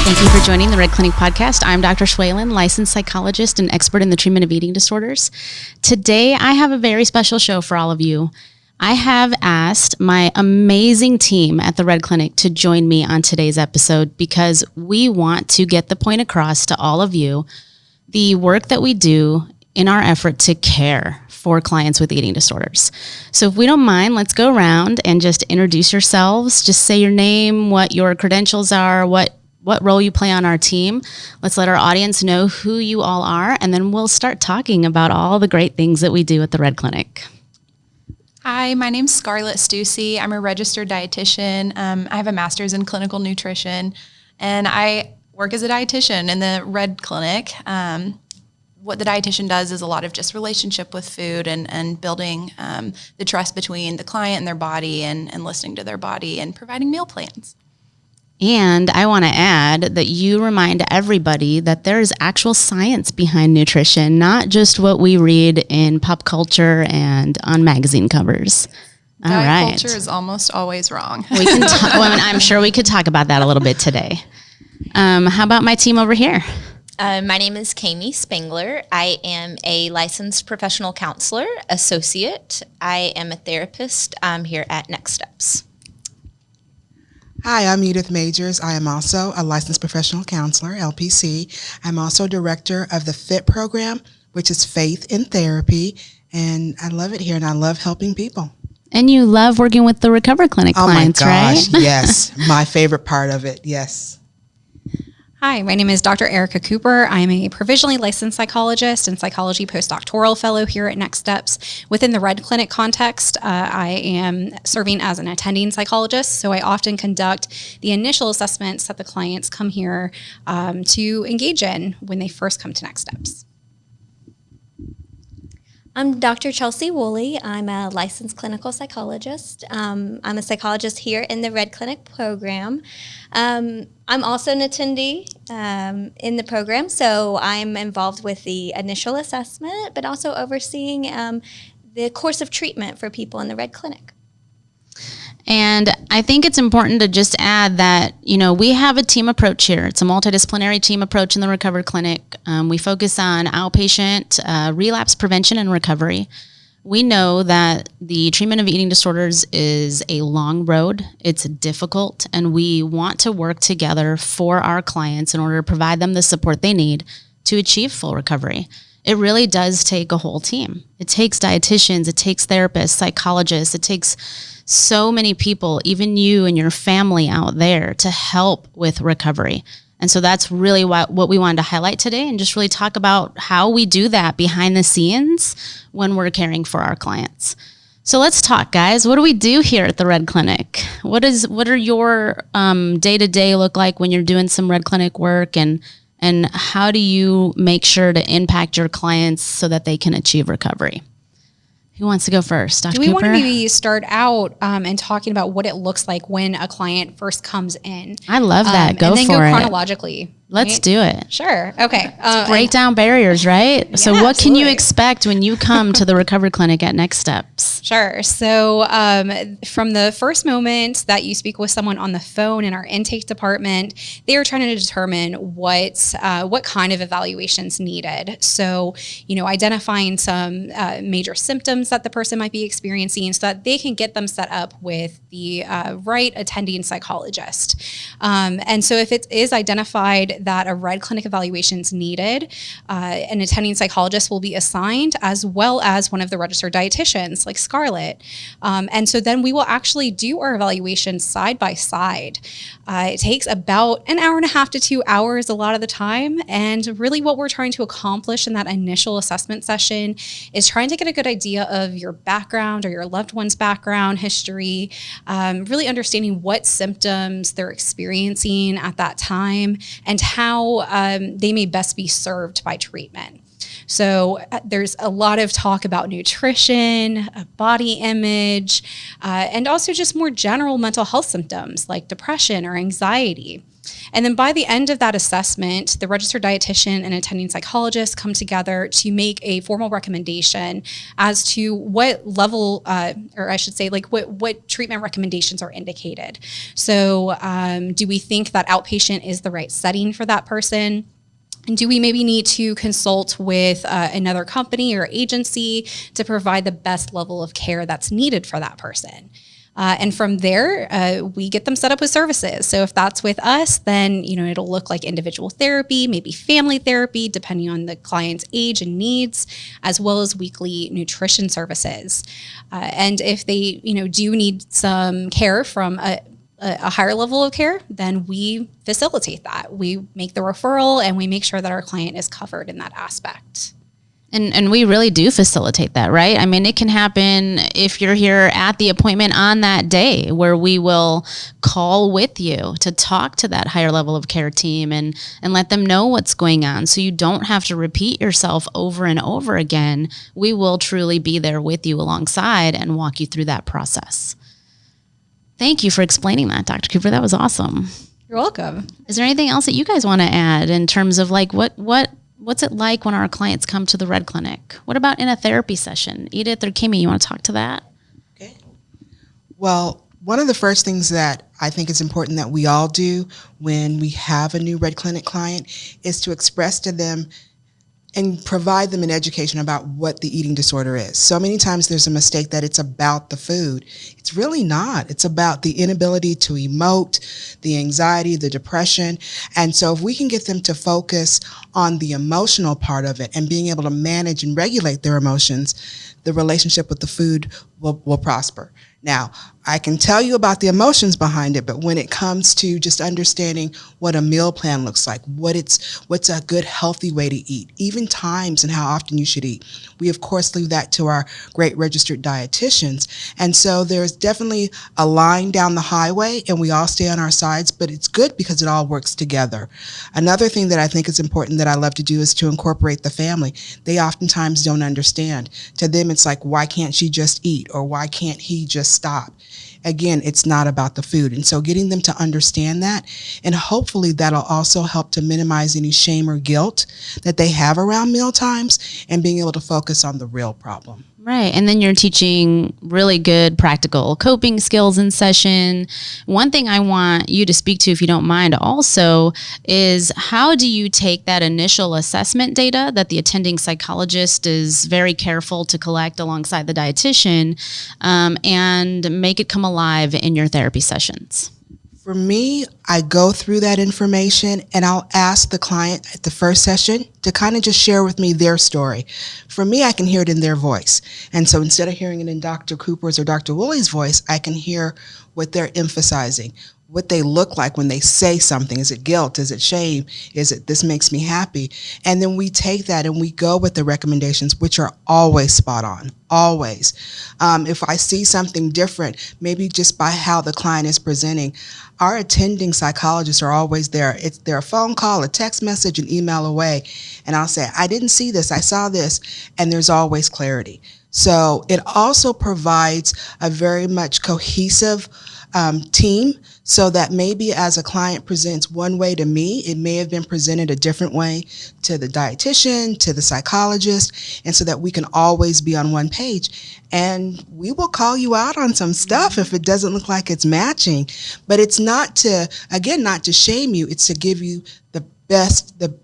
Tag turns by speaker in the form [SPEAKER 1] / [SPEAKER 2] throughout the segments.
[SPEAKER 1] Thank you for joining the Red Clinic podcast. I'm Dr. Schwalen, licensed psychologist and expert in the treatment of eating disorders. Today, I have a very special show for all of you. I have asked my amazing team at the Red Clinic to join me on today's episode because we want to get the point across to all of you the work that we do in our effort to care for clients with eating disorders. So if we don't mind, let's go around and just introduce yourselves. Just say your name, what your credentials are, what role you play on our team. Let's let our audience know who you all are, and then we'll start talking about all the great things that we do at the Red Clinic.
[SPEAKER 2] Hi, my name's Scarlett Stussy. I'm a registered dietitian. I have a master's in clinical nutrition, and I work as a dietitian in the Red Clinic. What the dietitian does is a lot of just relationship with food and building the trust between the client and their body and listening to their body and providing meal plans.
[SPEAKER 1] And I want to add that you remind everybody that there is actual science behind nutrition, not just what we read in pop culture and on magazine covers. All
[SPEAKER 2] Diet
[SPEAKER 1] right.
[SPEAKER 2] culture is almost always wrong.
[SPEAKER 1] We can I'm sure we could talk about that a little bit today. How about my team over here?
[SPEAKER 3] My name is Kami Spangler. I am a licensed professional counselor, associate. I am a therapist here at Next Steps.
[SPEAKER 4] Hi, I'm Edith Majors. I am also a licensed professional counselor, LPC. I'm also director of the FIT program, which is Faith in Therapy, and I love it here, and I love helping people.
[SPEAKER 1] And you love working with the Recover Clinic clients, right?
[SPEAKER 4] Yes, my favorite part of it, yes.
[SPEAKER 5] Hi, my name is Dr. Erica Cooper. I'm a provisionally licensed psychologist and psychology postdoctoral fellow here at Next Steps. Within the Red Clinic context, I am serving as an attending psychologist, so I often conduct the initial assessments that the clients come here to engage in when they first come to Next Steps.
[SPEAKER 6] I'm Dr. Chelsea Woolley. I'm a licensed clinical psychologist. I'm a psychologist here in the Red Clinic program. I'm also an attendee in the program, so I'm involved with the initial assessment, but also overseeing the course of treatment for people in the Red Clinic.
[SPEAKER 1] And I think it's important to just add that, we have a team approach here. It's a multidisciplinary team approach in the Recover Clinic. We focus on outpatient relapse prevention and recovery. We know that the treatment of eating disorders is a long road. It's difficult, and we want to work together for our clients in order to provide them the support they need to achieve full recovery. It really does take a whole team. It takes dietitians, it takes therapists, psychologists, it takes so many people, even you and your family out there, to help with recovery. And so that's really what we wanted to highlight today, and just really talk about how we do that behind the scenes when we're caring for our clients. So let's talk, guys. What do we do here at the Red Clinic? What are your day-to-day look like when you're doing some Red Clinic work, and how do you make sure to impact your clients so that they can achieve recovery? Who wants to go first? Dr.
[SPEAKER 5] Do we
[SPEAKER 1] Cooper?
[SPEAKER 5] want to maybe start out and talking about what it looks like when a client first comes in?
[SPEAKER 1] I love that. Go
[SPEAKER 5] and then
[SPEAKER 1] for
[SPEAKER 5] go
[SPEAKER 1] it.
[SPEAKER 5] chronologically.
[SPEAKER 1] Let's
[SPEAKER 5] right?
[SPEAKER 1] do it.
[SPEAKER 5] Sure. Okay.
[SPEAKER 1] Break down barriers, right? So
[SPEAKER 5] Yeah,
[SPEAKER 1] what can you
[SPEAKER 5] absolutely.
[SPEAKER 1] expect when you come to the Recovery Clinic at Next Steps?
[SPEAKER 5] Sure. So from the first moment that you speak with someone on the phone in our intake department, they are trying to determine what kind of evaluations needed. So, identifying some major symptoms that the person might be experiencing so that they can get them set up with the right attending psychologist. And so if it is identified that a Red Clinic evaluation is needed, an attending psychologist will be assigned, as well as one of the registered dietitians like Scarlett. And so then we will actually do our evaluation side by side. It takes about an hour and a half to 2 hours a lot of the time. And really what we're trying to accomplish in that initial assessment session is trying to get a good idea of your background or your loved one's background, history, really understanding what symptoms they're experiencing at that time and how they may best be served by treatment. So there's a lot of talk about nutrition, body image, and also just more general mental health symptoms like depression or anxiety. And then by the end of that assessment, the registered dietitian and attending psychologist come together to make a formal recommendation as to what level, or I should say, like what treatment recommendations are indicated. So do we think that outpatient is the right setting for that person? And do we maybe need to consult with another company or agency to provide the best level of care that's needed for that person? And from there, we get them set up with services. So if that's with us, then it'll look like individual therapy, maybe family therapy, depending on the client's age and needs, as well as weekly nutrition services. And if they do need some care from a higher level of care, then we facilitate that. We make the referral and we make sure that our client is covered in that aspect.
[SPEAKER 1] And we really do facilitate that, right? I mean, it can happen if you're here at the appointment on that day, where we will call with you to talk to that higher level of care team and let them know what's going on, so you don't have to repeat yourself over and over again. We will truly be there with you alongside and walk you through that process. Thank you for explaining that, Dr. Cooper. That was awesome.
[SPEAKER 5] You're welcome.
[SPEAKER 1] Is there anything else that you guys want to add in terms of like what's it like when our clients come to the Red Clinic? What about in a therapy session? Edith or Kimmy, you want to talk to that?
[SPEAKER 4] Okay. Well, one of the first things that I think is important that we all do when we have a new Red Clinic client is to express to them and provide them an education about what the eating disorder is. So many times there's a mistake that it's about the food. It's really not. It's about the inability to emote, the anxiety, the depression. And so if we can get them to focus on the emotional part of it and being able to manage and regulate their emotions, the relationship with the food will prosper. Now, I can tell you about the emotions behind it, but when it comes to just understanding what a meal plan looks like, what's a good healthy way to eat, even times and how often you should eat, we of course leave that to our great registered dietitians. And so there's definitely a line down the highway and we all stay on our sides, but it's good because it all works together. Another thing that I think is important that I love to do is to incorporate the family. They oftentimes don't understand. To them, it's like, why can't she just eat? Or why can't he just stop? Again, it's not about the food. And so getting them to understand that, and hopefully that'll also help to minimize any shame or guilt that they have around meal times and being able to focus on the real problem.
[SPEAKER 1] Right. And then you're teaching really good practical coping skills in session. One thing I want you to speak to, if you don't mind, also is how do you take that initial assessment data that the attending psychologist is very careful to collect alongside the dietitian and make it come alive in your therapy sessions?
[SPEAKER 4] For me, I go through that information and I'll ask the client at the first session to kind of just share with me their story. For me, I can hear it in their voice. And so instead of hearing it in Dr. Cooper's or Dr. Woolley's voice, I can hear what they're emphasizing, what they look like when they say something. Is it guilt? Is it shame? Is it this makes me happy? And then we take that and we go with the recommendations, which are always spot on, always. If I see something different, maybe just by how the client is presenting, our attending psychologists are always there. They're a phone call, a text message, an email away. And I'll say, I didn't see this, I saw this. And there's always clarity. So it also provides a very much cohesive team, so that maybe as a client presents one way to me, it may have been presented a different way to the dietitian, to the psychologist, and so that we can always be on one page. And we will call you out on some stuff if it doesn't look like it's matching. But it's not to shame you, it's to give you the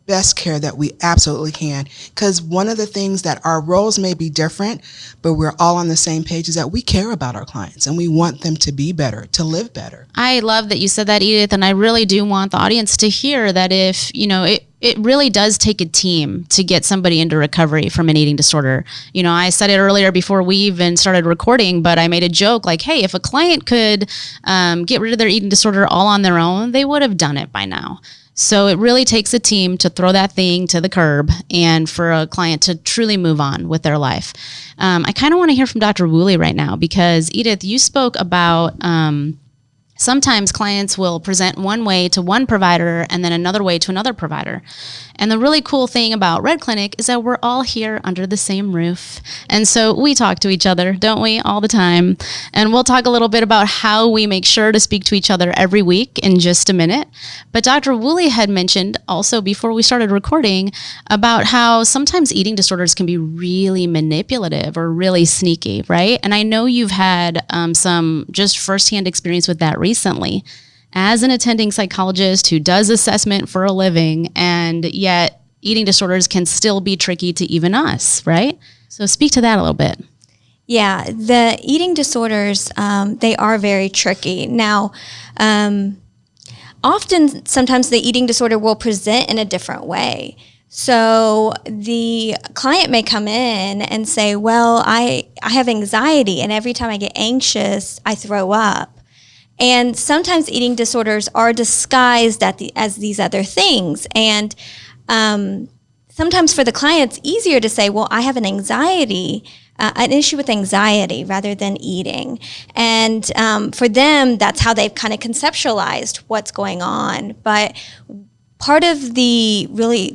[SPEAKER 4] best care that we absolutely can. Because one of the things that our roles may be different, but we're all on the same page, is that we care about our clients and we want them to be better, to live better. I
[SPEAKER 1] love that you said that, Edith, and I really do want the audience to hear that if, it really does take a team to get somebody into recovery from an eating disorder. I said it earlier before we even started recording, but I made a joke like, hey, if a client could get rid of their eating disorder all on their own, they would have done it by now. So it really takes a team to throw that thing to the curb and for a client to truly move on with their life. I kind of want to hear from Dr. Woolley right now because, Edith, you spoke about Sometimes clients will present one way to one provider and then another way to another provider. And the really cool thing about Red Clinic is that we're all here under the same roof. And so we talk to each other, don't we, all the time? And we'll talk a little bit about how we make sure to speak to each other every week in just a minute. But Dr. Woolley had mentioned also before we started recording about how sometimes eating disorders can be really manipulative or really sneaky, right? And I know you've had some just firsthand experience with that recently as an attending psychologist who does assessment for a living, and yet eating disorders can still be tricky to even us, right? So speak to that a little bit.
[SPEAKER 6] Yeah, the eating disorders, they are very tricky. Now, often, sometimes the eating disorder will present in a different way. So the client may come in and say, well, I have anxiety, and every time I get anxious, I throw up. And sometimes eating disorders are disguised as these other things. And sometimes for the client, it's easier to say, well, I have an issue with anxiety rather than eating. And for them, that's how they've kind of conceptualized what's going on. But part of the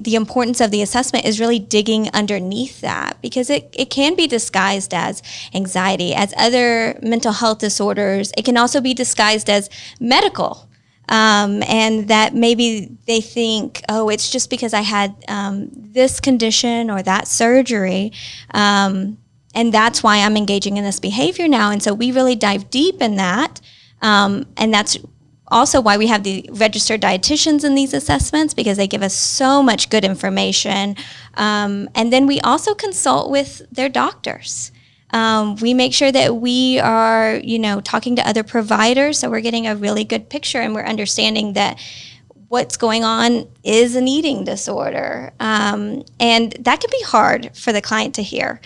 [SPEAKER 6] importance of the assessment is really digging underneath that, because it can be disguised as anxiety, as other mental health disorders. It can also be disguised as medical. And that maybe they think, oh, it's just because I had this condition or that surgery, and that's why I'm engaging in this behavior now. And so we really dive deep in that, and that's also why we have the registered dietitians in these assessments, because they give us so much good information. And then we also consult with their doctors. We make sure that we are, talking to other providers, so we're getting a really good picture and we're understanding that what's going on is an eating disorder. And that can be hard for the client to hear.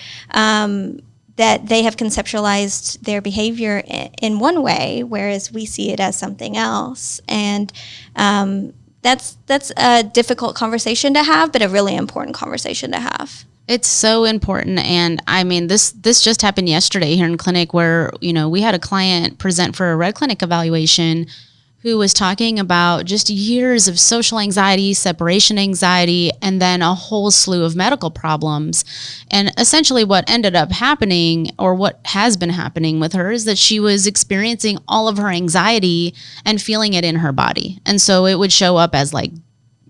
[SPEAKER 6] That they have conceptualized their behavior in one way, whereas we see it as something else. And that's a difficult conversation to have, but a really important conversation to have.
[SPEAKER 1] It's so important. And I mean, this just happened yesterday here in clinic where, we had a client present for a Red Clinic evaluation who was talking about just years of social anxiety, separation anxiety, and then a whole slew of medical problems. And essentially what ended up happening, or what has been happening with her, is that she was experiencing all of her anxiety and feeling it in her body. And so it would show up as like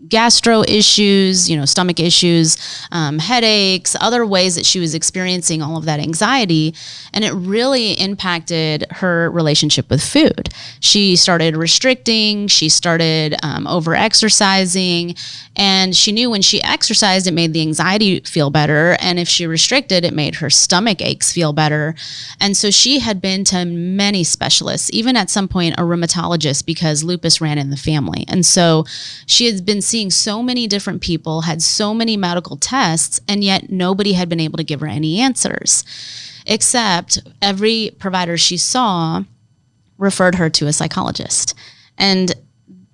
[SPEAKER 1] gastro issues, stomach issues, headaches, other ways that she was experiencing all of that anxiety. And it really impacted her relationship with food. She started restricting, she started over-exercising, and she knew when she exercised, it made the anxiety feel better. And if she restricted, it made her stomach aches feel better. And so she had been to many specialists, even at some point a rheumatologist, because lupus ran in the family. And so she had been seeing so many different people, had so many medical tests, and yet nobody had been able to give her any answers, except every provider she saw referred her to a psychologist. And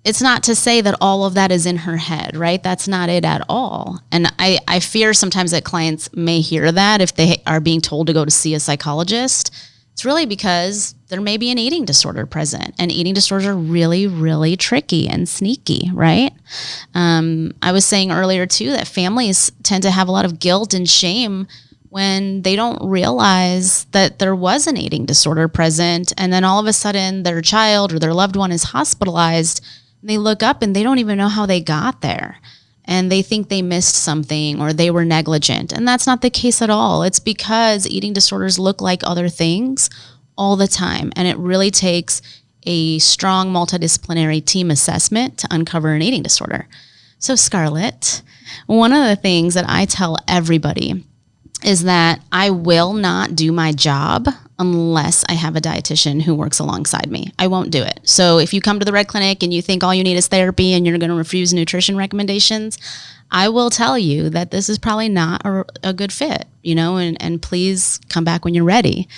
[SPEAKER 1] it's not to say that all of that is in her head, right? That's not it at all. And I fear sometimes that clients may hear that if they are being told to go to see a psychologist. It's really because there may be an eating disorder present, and eating disorders are really, really tricky and sneaky, right? I was saying earlier too that families tend to have a lot of guilt and shame when they don't realize that there was an eating disorder present, and then all of a sudden their child or their loved one is hospitalized, and they look up and they don't even know how they got there. And they think they missed something or they were negligent. And that's not the case at all. It's because eating disorders look like other things all the time. And it really takes a strong multidisciplinary team assessment to uncover an eating disorder. So Scarlett, one of the things that I tell everybody is that I will not do my job unless I have a dietitian who works alongside me. I won't do it. So if you come to the Red Clinic and you think all you need is therapy and you're going to refuse nutrition recommendations, I will tell you that this is probably not a good fit, and please come back when you're ready.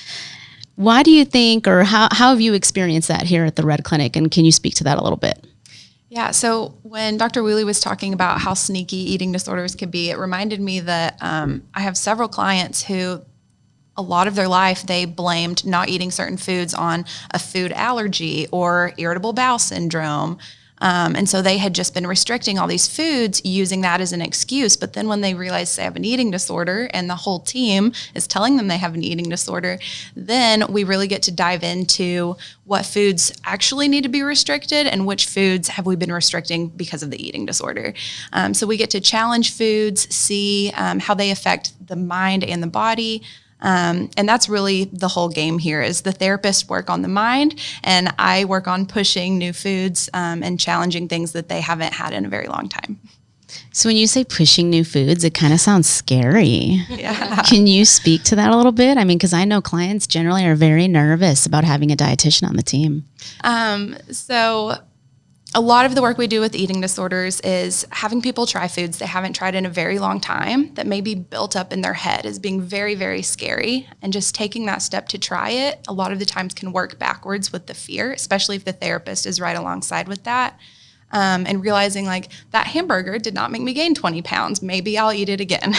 [SPEAKER 1] Why do you think, or how have you experienced that here at the Red Clinic? And can you speak to that a little bit?
[SPEAKER 2] Yeah, so when Dr. Woolley was talking about how sneaky eating disorders can be, it reminded me that I have several clients who a lot of their life, they blamed not eating certain foods on a food allergy or irritable bowel syndrome. And so they had just been restricting all these foods using that as an excuse. But then when they realize they have an eating disorder and the whole team is telling them they have an eating disorder, then we really get to dive into what foods actually need to be restricted and which foods have we been restricting because of the eating disorder. So we get to challenge foods, see how they affect the mind and the body. And that's really the whole game here is the therapists work on the mind and I work on pushing new foods and challenging things that they haven't had in a very long time.
[SPEAKER 1] So when you say pushing new foods, it kind of sounds scary.
[SPEAKER 2] Yeah.
[SPEAKER 1] Can you speak to that a little bit? I mean, because I know clients generally are very nervous about having a dietitian on the team.
[SPEAKER 2] So a lot of the work we do with eating disorders is having people try foods they haven't tried in a very long time that may be built up in their head as being very, very scary. And just taking that step to try it, a lot of the times can work backwards with the fear, especially if the therapist is right alongside with that. And realizing like that hamburger did not make me gain 20 pounds. Maybe I'll eat it again.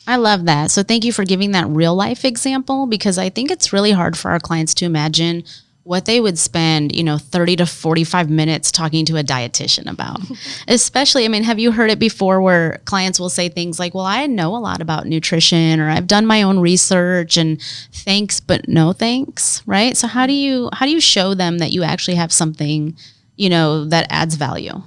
[SPEAKER 1] I love that. So thank you for giving that real life example because I think it's really hard for our clients to imagine what they would spend, 30 to 45 minutes talking to a dietitian about. Especially, I mean, have you heard it before where clients will say things like, well, I know a lot about nutrition or I've done my own research and thanks, but no thanks, right? So how do you show them that you actually have something, that adds value?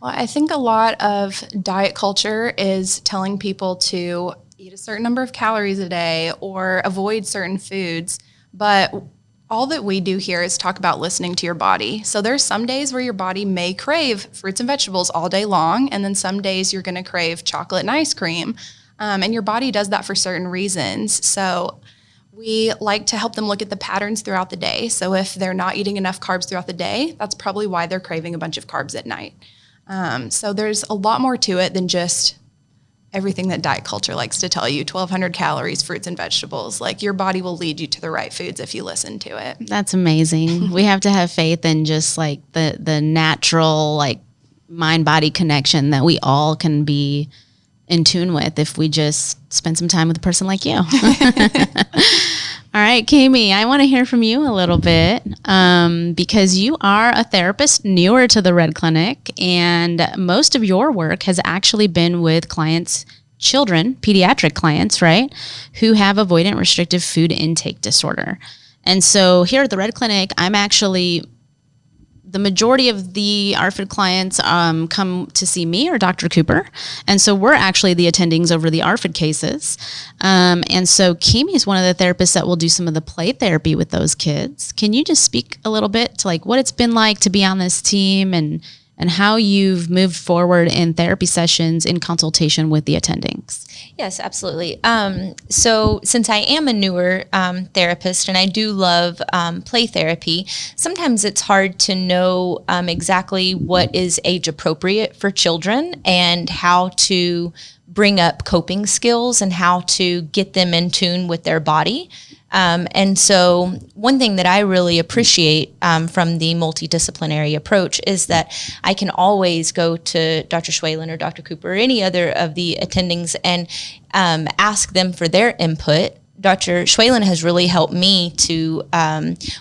[SPEAKER 2] Well, I think a lot of diet culture is telling people to eat a certain number of calories a day or avoid certain foods, but all that we do here is talk about listening to your body. So there's some days where your body may crave fruits and vegetables all day long, and then some days you're going to crave chocolate and ice cream. And your body does that for certain reasons. So we like to help them look at the patterns throughout the day. So if they're not eating enough carbs throughout the day, that's probably why they're craving a bunch of carbs at night. So there's a lot more to it than just everything that diet culture likes to tell you, 1,200 calories, fruits and vegetables. Like your body will lead you to the right foods if you listen to it.
[SPEAKER 1] That's amazing. We have to have faith in just like the natural like mind-body connection that we all can be in tune with if we just spend some time with a person like you. All right, Kami, I want to hear from you a little bit because you are a therapist newer to the Red Clinic, and most of your work has actually been with clients, children, pediatric clients, right, who have avoidant restrictive food intake disorder. And so here at the Red Clinic, I'm actually the majority of the ARFID clients come to see me or Dr. Cooper. And so we're actually the attendings over the ARFID cases. And so Kami is one of the therapists that will do some of the play therapy with those kids. Can you just speak a little bit to like what it's been like to be on this team and how you've moved forward in therapy sessions in consultation with the attendings?
[SPEAKER 3] Yes, absolutely. So since I am a newer therapist and I do love play therapy, sometimes it's hard to know exactly what is age appropriate for children and how to bring up coping skills and how to get them in tune with their body. And so one thing that I really appreciate from the multidisciplinary approach is that I can always go to Dr. Schwalen or Dr. Cooper or any other of the attendings and ask them for their input. Dr. Schwalen has really helped me to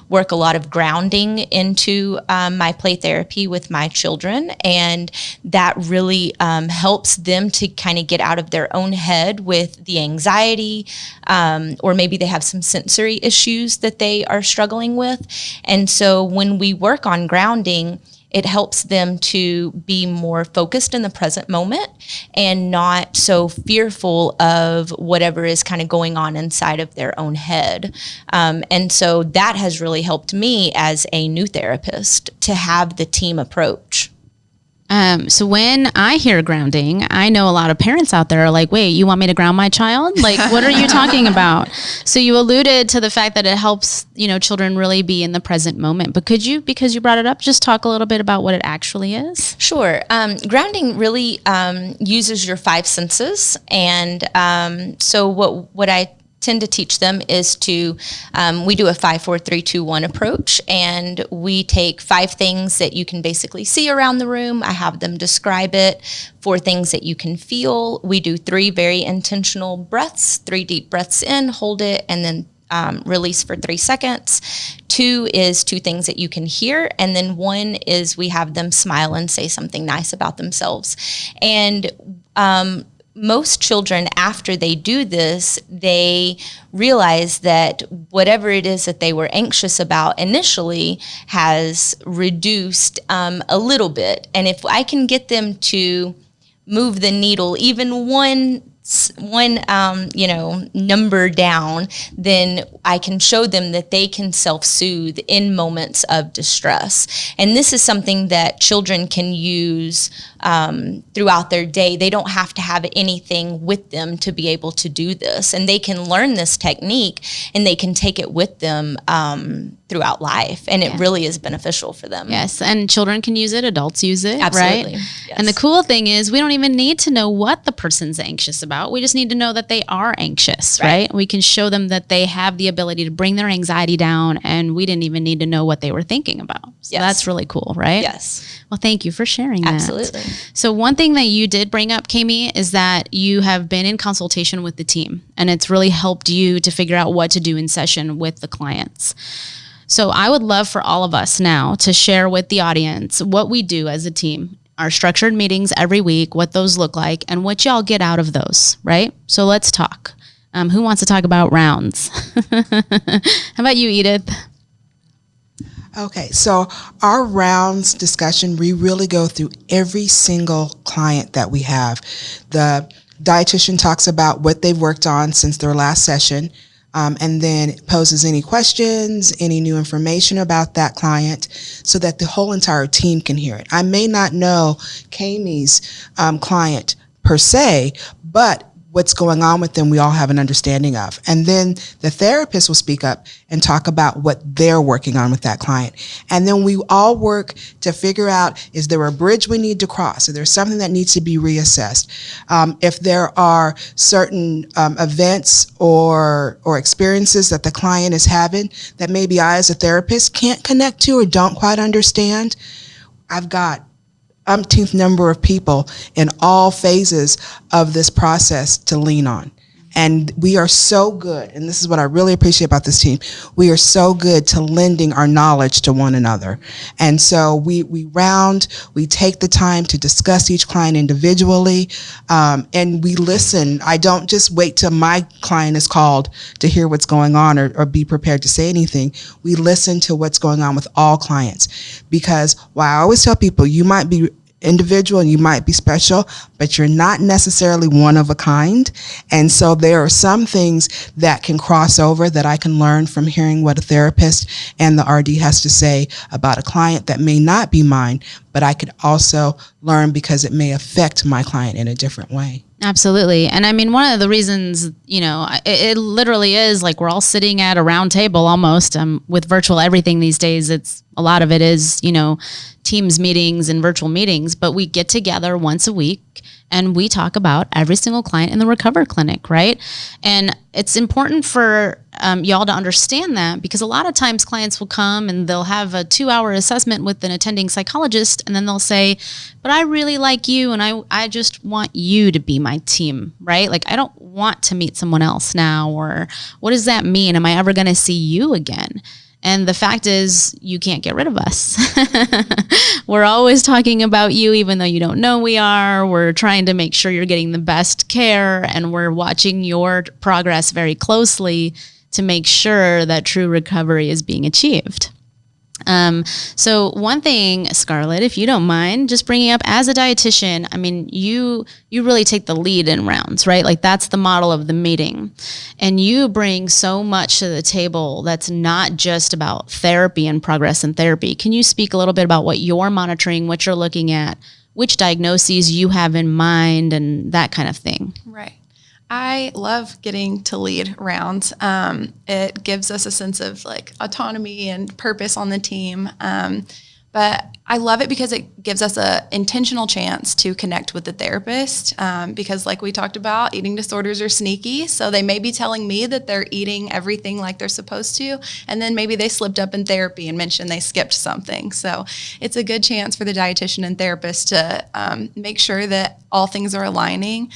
[SPEAKER 3] work a lot of grounding into my play therapy with my children, and that really helps them to kind of get out of their own head with the anxiety, or maybe they have some sensory issues that they are struggling with. And so when we work on grounding, it helps them to be more focused in the present moment and not so fearful of whatever is kind of going on inside of their own head. And so that has really helped me as a new therapist to have the team approach.
[SPEAKER 1] So when I hear grounding, I know a lot of parents out there are like, wait, you want me to ground my child? Like, what are you talking about? So you alluded to the fact that it helps, children really be in the present moment. But could you, because you brought it up, just talk a little bit about what it actually is?
[SPEAKER 3] Sure. Grounding really uses your five senses. And so what I tend to teach them is to, we do a 5, 4, 3, 2, 1 approach, and we take 5 things that you can basically see around the room. I have them describe it. 4 things that you can feel. We do 3 very intentional breaths, 3 deep breaths in, hold it, and then release for 3 seconds. 2 is 2 things that you can hear. And then 1 is we have them smile and say something nice about themselves. And most children, after they do this, they realize that whatever it is that they were anxious about initially has reduced a little bit. And if I can get them to move the needle even one number down, then I can show them that they can self-soothe in moments of distress. And this is something that children can use throughout their day. They don't have to have anything with them to be able to do this. And they can learn this technique and they can take it with them throughout life. And it really is beneficial for them.
[SPEAKER 1] Yes, and children can use it, adults use it,
[SPEAKER 3] Absolutely.
[SPEAKER 1] right?
[SPEAKER 3] Yes.
[SPEAKER 1] And the cool thing is we don't even need to know what the person's anxious about. We just need to know that they are anxious, right? We can show them that they have the ability to bring their anxiety down, and we didn't even need to know what they were thinking about. So that's really cool, right?
[SPEAKER 3] Yes.
[SPEAKER 1] Well, thank you for sharing that.
[SPEAKER 3] Absolutely.
[SPEAKER 1] So one thing that you did bring up, Kami, is that you have been in consultation with the team, and it's really helped you to figure out what to do in session with the clients. So I would love for all of us now to share with the audience what we do as a team, our structured meetings every week, what those look like, and what y'all get out of those, right? So let's talk. Who wants to talk about rounds? How about you, Edith?
[SPEAKER 4] Okay, so our rounds discussion, we really go through every single client that we have. The dietitian talks about what they've worked on since their last session, and then poses any questions, any new information about that client so that the whole entire team can hear it. I may not know Kami's client per se, but what's going on with them, we all have an understanding of. And then the therapist will speak up and talk about what they're working on with that client. And then we all work to figure out, is there a bridge we need to cross? Is there something that needs to be reassessed? If there are certain events or experiences that the client is having that maybe I as a therapist can't connect to or don't quite understand, I've got umpteenth number of people in all phases of this process to lean on. And we are so good, and this is what I really appreciate about this team, we are so good to lending our knowledge to one another. And so we take the time to discuss each client individually, and we listen. I don't just wait till my client is called to hear what's going on or be prepared to say anything. We listen to what's going on with all clients, because while I always tell people, you might be individual and you might be special, but you're not necessarily one of a kind. And so there are some things that can cross over that I can learn from hearing what a therapist and the RD has to say about a client that may not be mine, but I could also learn because it may affect my client in a different way.
[SPEAKER 1] Absolutely. And I mean, one of the reasons, it literally is like we're all sitting at a round table almost with virtual everything these days. A lot of it is, Teams meetings and virtual meetings, but we get together once a week and we talk about every single client in the Recover Clinic, right? And it's important for y'all to understand that, because a lot of times clients will come and they'll have a 2-hour assessment with an attending psychologist, and then they'll say, but I really like you and I just want you to be my team, right? Like, I don't want to meet someone else now, or what does that mean? Am I ever going to see you again? And the fact is, you can't get rid of us. We're always talking about you, even though you don't know we are. We're trying to make sure you're getting the best care, and we're watching your progress very closely to make sure that true recovery is being achieved. So one thing, Scarlett, if you don't mind, just bringing up as a dietitian, I mean, you really take the lead in rounds, right? Like, that's the model of the meeting. And you bring so much to the table that's not just about therapy and progress in therapy. Can you speak a little bit about what you're monitoring, what you're looking at, which diagnoses you have in mind, and that kind of thing?
[SPEAKER 2] Right. I love getting to lead rounds. It gives us a sense of like autonomy and purpose on the team. But But I love it because it gives us a intentional chance to connect with the therapist, because like we talked about, eating disorders are sneaky. So they may be telling me that they're eating everything like they're supposed to, and then maybe they slipped up in therapy and mentioned they skipped something. So it's a good chance for the dietitian and therapist to make sure that all things are aligning.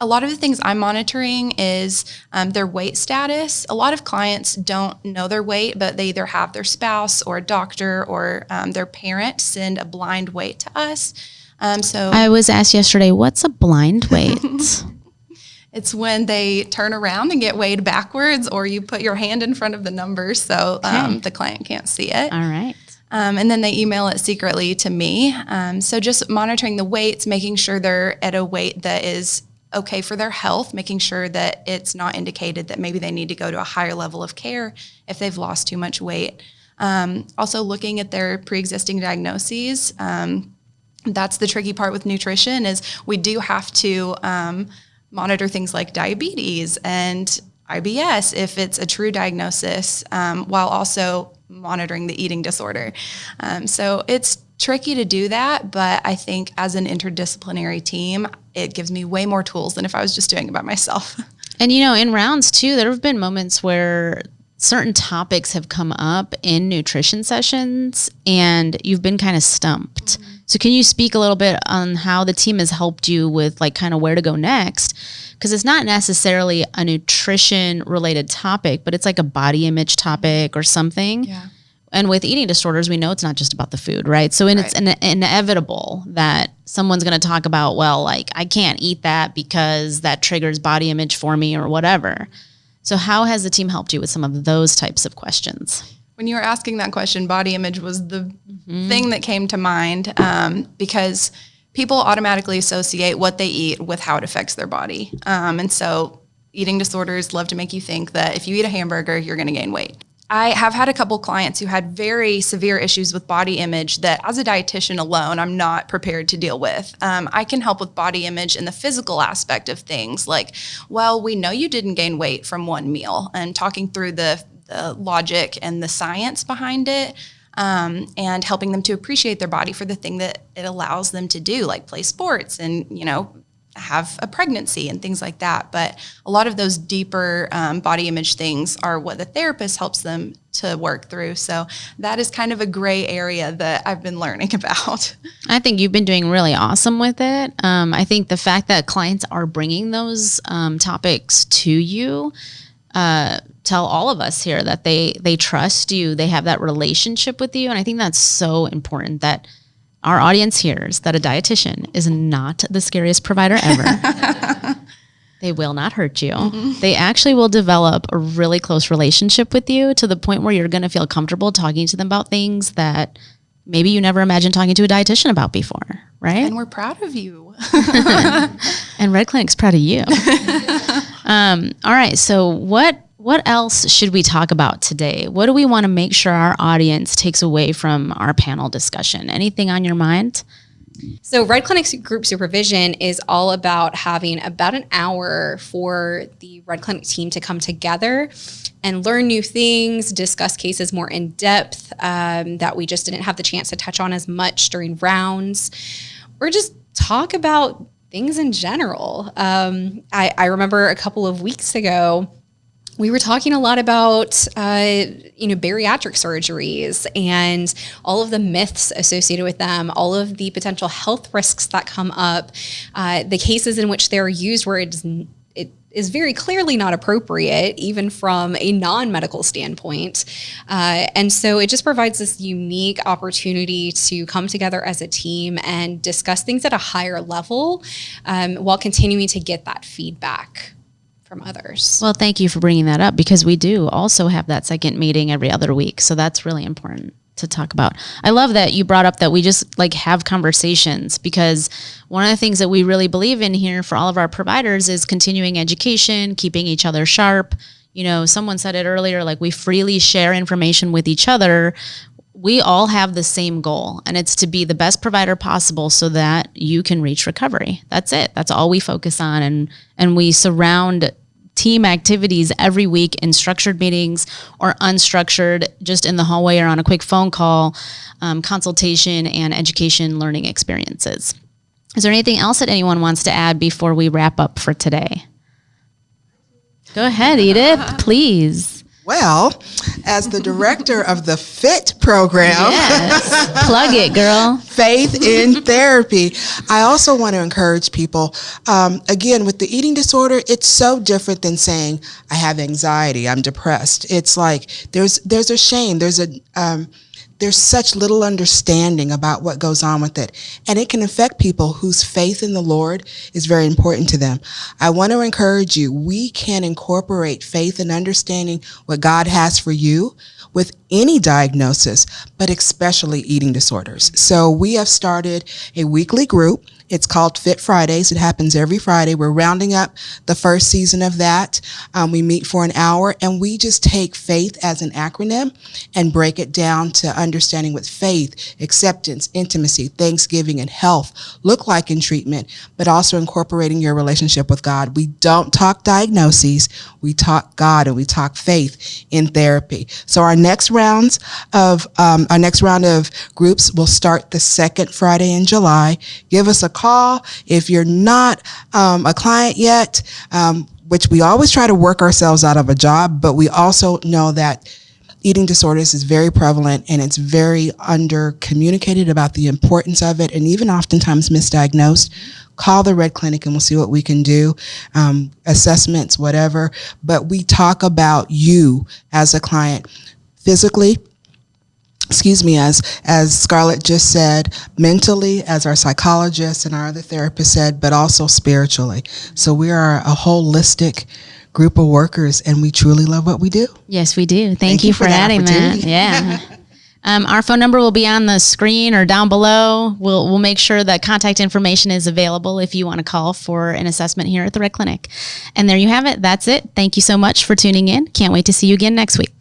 [SPEAKER 2] A lot of the things I'm monitoring is their weight status. A lot of clients don't know their weight, but they either have their spouse or a doctor or their parent send a blind weight to us. So
[SPEAKER 1] I was asked yesterday, what's a blind weight?
[SPEAKER 2] it's when they turn around and get weighed backwards, or you put your hand in front of the numbers so the client can't see it.
[SPEAKER 1] All right.
[SPEAKER 2] And then they email it secretly to me. So just monitoring the weights, making sure they're at a weight that is okay for their health, making sure that it's not indicated that maybe they need to go to a higher level of care if they've lost too much weight. Also looking at their pre-existing diagnoses. That's the tricky part with nutrition, is we do have to monitor things like diabetes and IBS if it's a true diagnosis, while also monitoring the eating disorder. So it's tricky to do that, but I think as an interdisciplinary team, it gives me way more tools than if I was just doing it by myself.
[SPEAKER 1] And, in rounds too, there have been moments where certain topics have come up in nutrition sessions and you've been kind of stumped. Mm-hmm. So can you speak a little bit on how the team has helped you with like kind of where to go next? Because it's not necessarily a nutrition related topic, but it's like a body image topic or something.
[SPEAKER 2] Yeah.
[SPEAKER 1] And with eating disorders, we know it's not just about the food, right? So it's inevitable that someone's going to talk about, well, like I can't eat that because that triggers body image for me or whatever. So how has the team helped you with some of those types of questions?
[SPEAKER 2] When you were asking that question, body image was the thing that came to mind, because people automatically associate what they eat with how it affects their body. And so eating disorders love to make you think that if you eat a hamburger, you're going to gain weight. I have had a couple clients who had very severe issues with body image that as a dietitian alone, I'm not prepared to deal with. I can help with body image in the physical aspect of things like, well, we know you didn't gain weight from one meal, and talking through the logic and the science behind it, and helping them to appreciate their body for the thing that it allows them to do, like play sports and, have a pregnancy and things like that. But a lot of those deeper body image things are what the therapist helps them to work through. So that is kind of a gray area that I've been learning about.
[SPEAKER 1] I think you've been doing really awesome with it. I think the fact that clients are bringing those topics to you tell all of us here that they trust you, they have that relationship with you. And I think that's so important, that our audience hears that a dietitian is not the scariest provider ever. They will not hurt you. Mm-hmm. They actually will develop a really close relationship with you to the point where you're going to feel comfortable talking to them about things that maybe you never imagined talking to a dietitian about before, right?
[SPEAKER 2] And we're proud of you.
[SPEAKER 1] And Red Clinic's proud of you. All right. So what else should we talk about today? What do we want to make sure our audience takes away from our panel discussion? Anything on your mind?
[SPEAKER 5] So Red Clinic's group supervision is all about having about an hour for the Red Clinic team to come together and learn new things, discuss cases more in depth that we just didn't have the chance to touch on as much during rounds, or just talk about things in general. I remember a couple of weeks ago, we were talking a lot about, bariatric surgeries and all of the myths associated with them, all of the potential health risks that come up, the cases in which they're used where it is very clearly not appropriate, even from a non-medical standpoint. And so it just provides this unique opportunity to come together as a team and discuss things at a higher level, while continuing to get that feedback from others.
[SPEAKER 1] Well, thank you for bringing that up, because we do also have that second meeting every other week. So that's really important to talk about. I love that you brought up that we just have conversations, because one of the things that we really believe in here for all of our providers is continuing education, keeping each other sharp. Someone said it earlier, we freely share information with each other. We all have the same goal, and it's to be the best provider possible so that you can reach recovery. That's it. That's all we focus on. And we surround team activities every week in structured meetings or unstructured, just in the hallway or on a quick phone call, consultation and education learning experiences. Is there anything else that anyone wants to add before we wrap up for today? Go ahead, Edith, please.
[SPEAKER 4] Well, as the director of the FIT program,
[SPEAKER 1] Yes. Plug it, girl.
[SPEAKER 4] Faith in Therapy, I also want to encourage people, again, with the eating disorder, it's so different than saying, I have anxiety, I'm depressed. It's like there's a shame, there's such little understanding about what goes on with it. And it can affect people whose faith in the Lord is very important to them. I want to encourage you, we can incorporate faith and understanding what God has for you with any diagnosis, but especially eating disorders. So we have started a weekly group. It's called Fit Fridays. It happens every Friday. We're rounding up the first season of that. We meet for an hour, and we just take faith as an acronym and break it down to understanding what faith, acceptance, intimacy, thanksgiving, and health look like in treatment, but also incorporating your relationship with God. We don't talk diagnoses. We talk God, and we talk faith in therapy. So our next round of groups will start the second Friday in July. Give us a call if you're not a client yet, which we always try to work ourselves out of a job, but we also know that eating disorders is very prevalent and it's very under communicated about the importance of it, and even oftentimes misdiagnosed. Call the Red Clinic and we'll see what we can do, assessments, whatever. But we talk about you as a client physically, as Scarlett just said, mentally, as our psychologist and our other therapist said, but also spiritually. So we are a holistic group of workers, and we truly love what we do.
[SPEAKER 1] Yes, we do. Thank you for adding that. Yeah. Our phone number will be on the screen or down below. We'll make sure that contact information is available if you want to call for an assessment here at the Red Clinic. And there you have it. That's it. Thank you so much for tuning in. Can't wait to see you again next week.